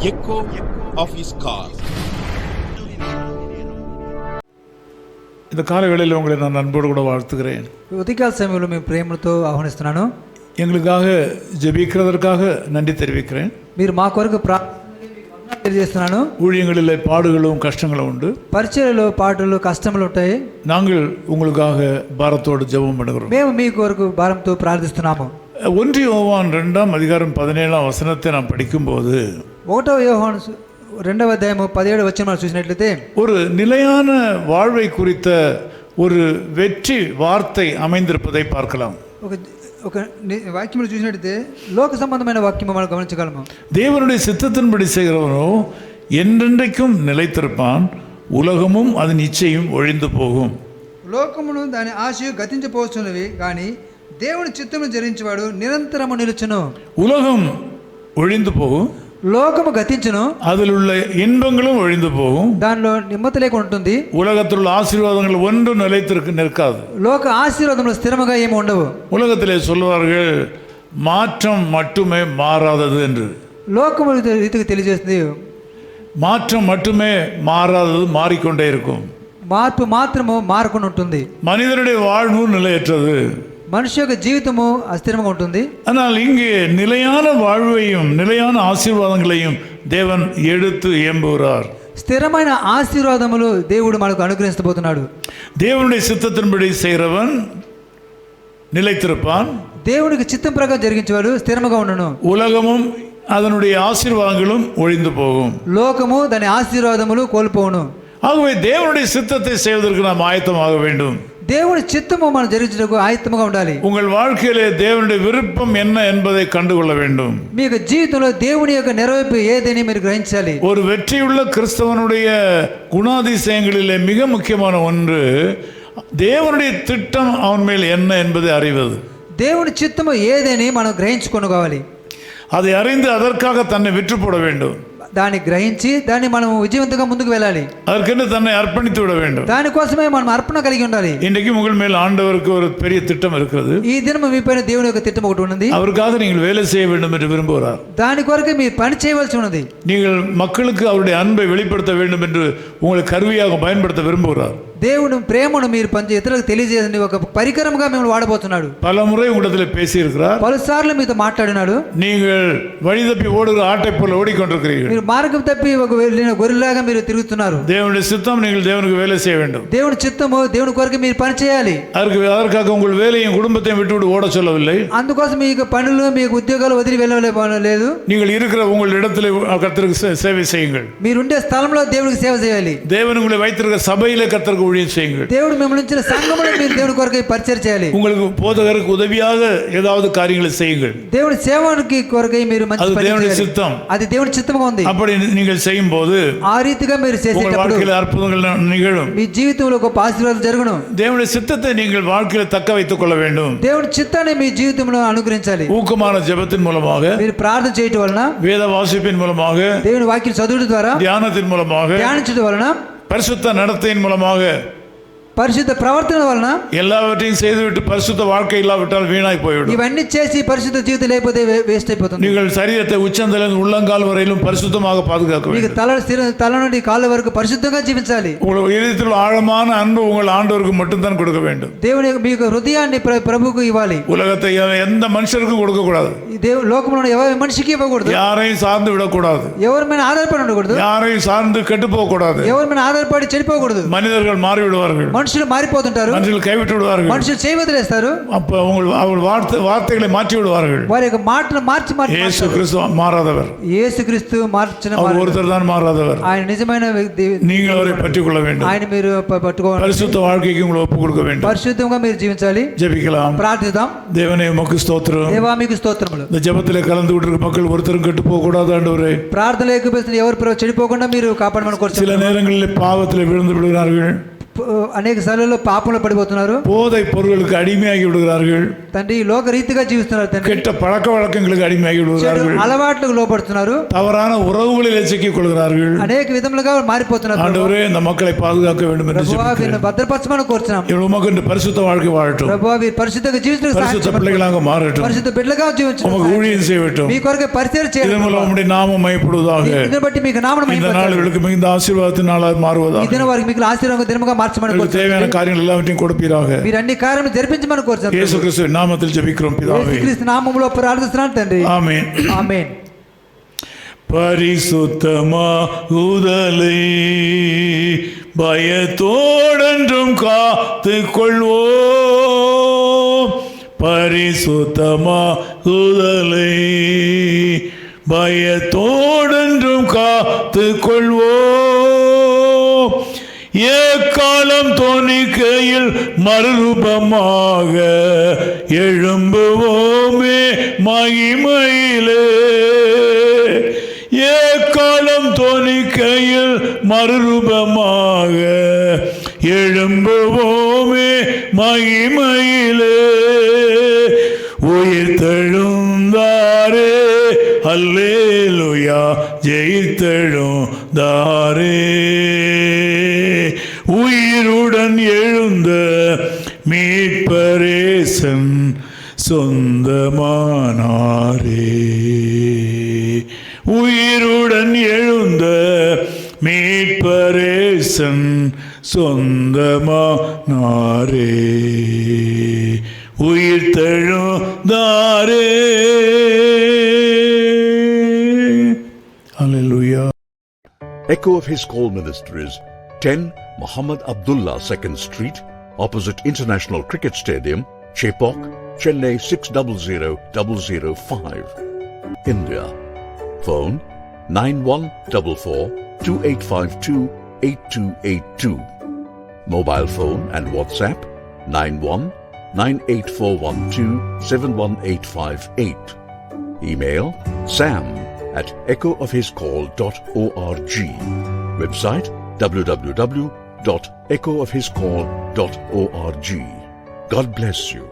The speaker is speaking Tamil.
echo of his call. இந்த காலவேளையில் உங்களை நான் அன்போடு கூட வாழ்த்துகிறேன். ఉదయకాల సమయంలో మేము ప్రేమతో ఆహ్వానిస్తున్నాను. எங்களுக்காக ஜெபிக்கிறதற்காக நன்றி தெரிவிக்கிறேன். మీరు మా కొరకు తెలియజేస్తున్నాను. ஊழியங்களில் பாடுகளும் கஷ்டங்களும் உண்டு. పరిచర్యలో పాటలు కష్టములు ఉంటాయి. நாங்கள் உங்களுக்காக பாரத்தோடு ஜெபம் பண்ணுகிறோம். మేము మీ కొరకు భారంతో ప్రార్థిస్తున్నాము. 1 யோவான் 2:17 நாம் படிக்கும்போது 1 యోహాను 2:17 చూసినట్లయితే ஒரு நிலையான வாழ்வை குறித்த ஒரு வெற்றி வார்த்தை அமைந்திருப்பதை பார்க்கலாம். ఒక వాక్యములు చూసినట్లయితే లోక సంబంధమైన వాక్యము మనం గమనించగలము. தேவனுடைய சித்தத்தின்படி செய்கிறவனோ என்றென்றைக்கும் நிலைத்திருப்பான், உலகமும் அதன் இச்சையும் ஒழிந்து போகும். లోకమును దాని ఆశయు గతించిపోతున్నవి కానీ దేవుని చిత్తమును జరిగించేవాడు నిరంతరము నిలుచును. உலகம் ஒழிந்து போகும், లోకము గతించును, அதில் உள்ள இன்பங்களும் ஒழிந்து போகும், దానిలో నిమ్మత లేకుండా ఉంటుంది. உலகத்தில் உள்ள ஆசீர்வாதங்கள் ஒன்றும் நிற்காது. లోక ఆశీర్వాదములు స్థిరముగా ఏమి ఉండవు. உலகத்திலே சொல்வார்கள் மாற்றம் மட்டுமே மாறாதது என்று. లోకము రీతికి తెలియజేస్తుంది மாற்றம் மட்டுமே மாறாதது, மாறிக்கொண்டே இருக்கும். మార్పు మాత్రము మారకుండా ఉంటుంది. மனிதனுடைய வாழ்வு நிலையற்றது, మనిషి యొక్క జీవితము అస్థిరంగా ఉంటుంది. ஆனால் இங்கே நிலையான வாழ்வையும் நிலையான ஆசీర్వాదங்களையும் தேவன் எடுத்து ஏம்புகிறார். స్థిరమైన ఆశీర్వాదములు దేవుడు మనకు అనుగ్రహించబోతున్నాడు. தேவனுடைய சித்தத்தின்படி செய்கிறவன் நிலைத்திருப்பான், దేవునికి చిత్తం ప్రకారం జరిగించేవాడు స్థిరముగా ఉండను. உலகமும் அதனுடைய ஆசீர்வாதங்களும் ஒழிந்து போகும். లోకము దాని ఆశీర్వాదములు కోల్పోవును. ஆகவே தேவனுடைய சித்தத்தை செய்வதற்கு நாம் ஆயத்தமாக வேண்டும். దేవుని చిత్తము మనం జరిగించడానికి ఆయుత్తముగా ఉండాలి. உங்கள் வாழ்க்கையிலே தேவனுடைய விருப்பம் என்ன என்பதை கண்டுகொள்ள வேண்டும். మీ యొక్క జీవితంలో దేవుని యొక్క నెరవేర్పు ఏదని మీరు గ్రహించాలి. ஒரு வெற்றியுள்ள கிறிஸ்தவனுடைய குணாதிசயங்களிலே மிக முக்கியமான ஒன்று தேவனுடைய திட்டம் அவன் மேல் என்ன என்பதை அறிவது. దేవుని చిత్తము ఏదని మనం గ్రహించుకోవాలి. அதை அறிந்து அதற்காக தன்னை விற்று போட வேண்டும். దాన్ని గ్రహించి దాన్ని మనం విజయవంతంగా ముందుకు వెళ్ళాలి. அதற்கென்று தன்னை அர்ப்பணித்து விட வேண்டும். దానికోసమే మనం అర్పణ కలిగి ఉండాలి. இன்றைக்கு உங்கள் மேல் ஆண்டவருக்கு ஒரு பெரிய திட்டம் இருக்கிறது. ఈ దినం మీ పైన దేవుని యొక్క திட்டம் ఒకటి ఉన్నది. அவருக்காக நீங்கள் வேலை செய்ய வேண்டும் என்று விரும்புகிறார். దాని కొరకు మీరు పని చేయవలసి ఉన్నది. நீங்கள் மக்களுக்கு அவருடைய அன்பை வெளிப்படுத்த வேண்டும் என்று உங்களை கருவியாக பயன்படுத்த விரும்புகிறார். దేవుని ప్రేమను మీరు ఇతరులకు తెలియజేయని ఒక పరికరంగా మిమ్మల్ని వాడబోతున్నాడు. பலமுறை உங்களிடத்தில் பேசியிருக்கிறார். పలుసార్లు మీతో మాట్లాడినాడు. நீங்கள் வழி தப்பி ஓடுகிற ஆட்டை போல ஓடிக்கொண்டிருக்கிறீர்கள். మీరు మార్గం తప్పి ఒక వెళ్ళిన గొర్రెలాగా మీరు తిరుగుతున్నారు. தேவனுடைய சித்தம், நீங்கள் தேவனுக்கு வேலை செய்ய வேண்டும். దేవుని చిత్తము దేవుని కొరకు మీరు పని చేయాలి. அதற்காக உங்கள் வேலையும் குடும்பத்தையும் விட்டுவிட்டு ஓட சொல்லவில்லை. అందుకోసం మీకు పనులు మీకు ఉద్యోగాలు వదిలి వెళ్ళలేదు. நீங்கள் இருக்கிற உங்கள் இடத்துல கர்த்தருக்கு சேவை செய்யுங்கள். మీరుండే స్థలంలో దేవునికి సేవ చేయాలి. தேவன் உங்களை வைத்திருக்கிற சபையிலே கர்த்தருக்கு ஊழியம் செய்யுங்கள். దేవుడు మిమ్మల్ని ఉంచిన సంఘములో మీరు దేవుని కొరకు పరిచయం చేయాలి. உங்களுக்கு போதகருக்கு உதவியாக ஏதாவது காரியங்களை செய்யுங்கள். దేవుని సేవకి కొరకై మీరు మంచి పని தேவனுடைய చేయాలి. சித்தம். అది దేవుని చిత్తముగా ఉంది. அப்படி நீங்கள் செய்யும்போது ఆ రీతిగా మీరు చేసేటప్పుడు வாழ்க்கையில் அற்புதங்கள் நிகழும். మీ జీవితంలో ఒక ఆశీర్వాదం జరుగును. தேவனுடைய சித்தத்தை நீங்கள் வாழ்க்கையில் தக்க வைத்துக் கொள்ள வேண்டும். దేవుని చిత్తాన్ని మీ జీవితంలో అనుగ్రహించాలి. ஊக்கமான ஜெபத்தின் மூலமாக, మీరు ప్రార్థన చేయడం వలన, வேத வாசிப்பின் மூலமாக, దేవుని వాక్యం చదువుట ద్వారా, தியானத்தின் மூலமாக, ధ్యానించడం వలన, பரிசுத்த நடத்தையின் மூலமாக, పరిశుద్ధ ప్రవర్తన వలన எல்லாவற்றையும் செய்துவிட்டு பரிசுத்த வாழ்க்கை இல்லாவிட்டால் வீணாய் போய்விடும். ఇవన్నీ చేసి పరిశుద్ధ జీవితం లేకపోతే వేస్ట్ అయిపోతుంది. நீங்கள் சரீரத்தை உச்சந்தலிருந்து உள்ளங்கால் வரையிலும் பரிசுத்தமாக பாதுகாக்க మీకు வேண்டும். తల నుండి కాళ్ళ వరకు పరిశుద్ధంగా జీవించాలి. உங்கள் இதயத்தில் ஆழமான அன்பு உங்கள் ஆண்டவருக்கு மட்டும்தான் கொடுக்க வேண்டும். దేవుని మీకు హృదయాన్ని ప్రభువుకు ఇవ్వాలి. உலகத்தை எந்த மனுஷருக்கும் கொடுக்க கூடாது. లోకంలో ఎవరి మనిషికి ఇవ్వకూడదు. யாரையும் சார்ந்து விடக்கூடாது. ఎవరి మీద ఆధారపడి ఉండకూడదు. யாரையும் சார்ந்து கெட்டு போக கூடாது. ఎవరి మీద ఆధారపడి చెడిపోకూడదు. மனிதர்கள் மாறி விடுவார்கள். మనుషులు మారిపోతుంటారు. மனுஷர்கள் கைவிட்டு விடுவார்கள். మనుషులు చేయవదిలేస్తారు. அப்ப அவர்கள் வார்த்தைகளை மாற்றி விடுவார்கள். వారి యొక్క మాటలు మార్చి இயேசு கிறிஸ்து மாறாதவர். యేసుక్రీస్తు మార్చిన அவர் ஒருத்தர் தான் மாறாதவர். ఆయన నిజమైన వ్యక్తి. நீங்கள் அவரை பற்றிக் கொள்ள வேண்டும். ఆయన మీరు పట్టుకోవాలి. பரிசுத்த வாழ்க்கைக்கு உங்களை ஒப்பு கொடுக்க வேண்டும். పరిశుద్ధంగా మీరు జీవించాలి. ஜெபிக்கலாம். ప్రార్థిద్దాం. தேவனே உமக்கு ஸ்தோத்திரம். దేవా మీకు స్తోత్రములు. இந்த ஜெபத்திலே கலந்து கொண்டிருக்கிற மக்கள் ஒருத்தரும் கெட்டு போக கூடாது ஆண்டவரே. ప్రార్థనలో ఏకీభవిస్తున్న ఎవరు చెడిపోకుండా మీరు కాపాడమని కోరుతున్నాను. சில நேரங்களில் பாவத்தில் விழுந்து விடுகிறார்கள். అనేక సార్లు పాపంలో పడిపోతున్నారు. போதை பொருளுக்கு அடிமையாகி விடுகிறார்கள். తండ్రి లోక రీతిగా జీవిస్తున్నారు. తండ్రి கெட்ட பழக்க வழக்கங்களுக்கு அடிமையாகி விடுகிறார்கள். అలవాట్లకు లోపడుతున్నారు. தவறான உறவுகளில் சிக்கிக் கொள்கிறார்கள். అనేక విధములుగా మారిపోతున్నారు. ஆண்டவரே இந்த மக்களை பாதுகாக்க வேண்டும் என்று ప్రభువా భద్రపరచమని కోరుచున్నాం. உமக்கு இந்த பரிசுத்த வாழ்க்கை வாழட்டும். ప్రభువా వీరు పరిశుద్ధంగా జీవించడానికి பரிசுத்த பிள்ளைகளாக மாறட்டும். పరిశుద్ధ బిడ్డలుగా జీవించు. உமக்கு ஊழியம் செய்யட்டும். మీ కొరకు పరిచర్య చేయండి. இதன் மூலம் உம்முடைய நாமம் மகிமைப்படுவதாக. இதனை బట్టి మీకు నామం இந்த நாளுகளுக்கு மிகுந்த ஆசீர்வாதத்தின் நாளாக மாறுவதாக. ఈ దిన వారికి మీకు ఆశీర్వాద దినముగా మార్చమని కోరుచున్నాం. தேவையான காரியங்கள் எல்லாவற்றையும் கொடுப்பீராக. మీరు అన్ని కార్యములు జరిపించమని కోరుచున్నాం. இயேசு கிறிஸ்துவின் நாமத்தில் ஜெபிக்கிறோம் பிதாவே. యేసు క్రీస్తు నామములో ప్రార్థిస్తున్నాను తండ్రి. ஆமென். ఆమేన్. பரிசுத்தமாகுதலை பயத்தோடென்றும் காத்துக் கொள்வோம். பரிசுத்தமாகுதலை பயத்தோடென்றும் காத்துக் கொள்வோம். ஏக்காலம் தோணிக்கையில் மறுரூபமாக எழும்புவோமே மகிமையிலே. ஏக்காலம் தோணிக்கையில் மறுரூபமாக எழும்புவோமே மகிமையிலே. உயிர்த்தெழுந்தாரே அல்லேலூயா ஜெயித்தெழுந்தாரே. உயிருடன் எழுந்த மீட்பரேசன் சொந்தமானாரே. உயிருடன் எழுந்த மீட்பரேசன் சொந்தமானாரே. உயிர்த்தெழுந்தாரே. Hallelujah. Echo of His Call Ministries, 10 Muhammad Abdullah 2nd Street, opposite International Cricket Stadium, Chepauk, Chennai 600005, India. Phone 9144-2852-8282. Mobile phone and WhatsApp 91-98412-71858. Email sam@echoofhiscall.org. Website www.echoofhiscall.org. God bless you.